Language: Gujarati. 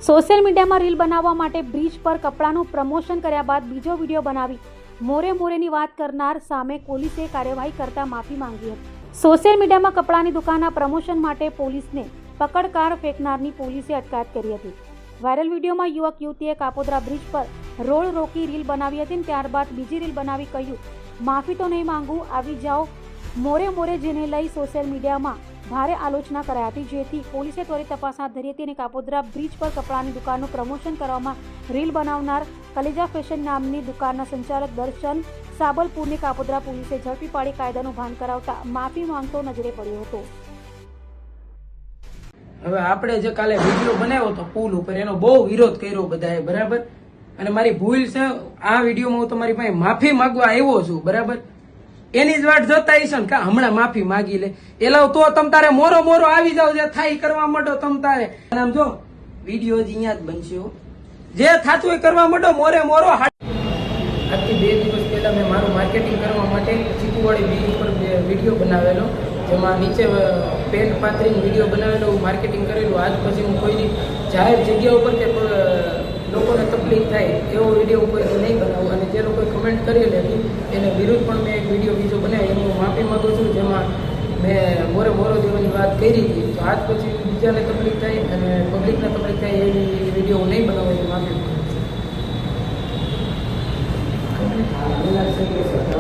સોશિયલ મીડિયામાં રીલ બનાવવા માટે બ્રિજ પર કપડાનું પ્રમોશન કર્યા બાદ બીજો વિડીયો બનાવી મોરેની વાત કરનાર સામે પોલીસે કાર્યવાહી કરતા માફી માંગી હતી. સોશિયલ મીડિયામાં કપડાની દુકાનના પ્રમોશન માટે પોલીસને પકડકાર ફેંકનારની પોલીસે અટકાયત કરી હતી. વાયરલ વિડીયોમાં યુવક યુવતીએ કાપોદ્રા બ્રિજ પર રોડ રોકી રીલ બનાવી હતી. ત્યારબાદ બીજી રીલ બનાવી કહ્યું, માફી તો નહીં માંગું, આવી જાઓ મોરે, જેને લઈ સોશિયલ મીડિયામાં ભારે આલોચના કરાઈ હતી, જેથી પોલીસે ત્વરિત તપાસ હાથ ધરી હતી અને કાપોદ્રા બ્રિજ પર કપડાની દુકાનનું પ્રમોશન કરવામાં રીલ બનાવનાર કલેજા ફેશન નામની દુકાનના સંચાલક દર્શન સાબલપુરને કાપોદ્રા પોલીસે ઝડપી પાડી કાયદાનું ભાન કરાવતા માફી માંગતો નજરે પડ્યો હતો. હવે આપણે જે કાલે વિડીયો બનાવ્યો હતો પુલ ઉપર, એનો બહુ વિરોધ કર્યો બધાએ, બરાબર. અને મારી ભૂલ છે, આ વિડીયોમાં હું તમારી પાસે માફી માંગવા આવ્યો છું, બરાબર. એની જ વાટ જોતા હશે ને કે હમણાં માફી માંગી લે એલા, તો તમ તારે મોરો આવી જાવ, જે થાય કરવા માંડો તમ તારે. આમ જો વિડીયો જ અહીંયા જ બનશે, જે થાતું એ કરવા માંડો મોરો. આજથી 2 દિવસ પહેલા મેં મારું માર્કેટિંગ કરવા માટે ચીકુવાડી બીચ ઉપર વિડીયો બનાવેલો, જેમાં નીચે પેન્ટ પાથરીને વિડીયો બનાવેલો, માર્કેટિંગ કરેલું. આજ પછી હું કોઈની જાહેર જગ્યા ઉપર કે લોકોને તકલીફ થાય એવો વિડીયો કોઈ નહીં બનાવું. અને જે લોકોએ કમેન્ટ કરેલી હતી એને વિરુદ્ધ પણ મેં એક વિડીયો બીજો બનાવ્યો, એની હું માફી માગું છું, જેમાં મેં મોરો દેવાની વાત કરી હતી. તો આજ પછી બીજાને તકલીફ થાય અને પબ્લિકને તકલીફ થાય એવી વિડીયો હું નહીં બનાવું, એની માફી માગું છું.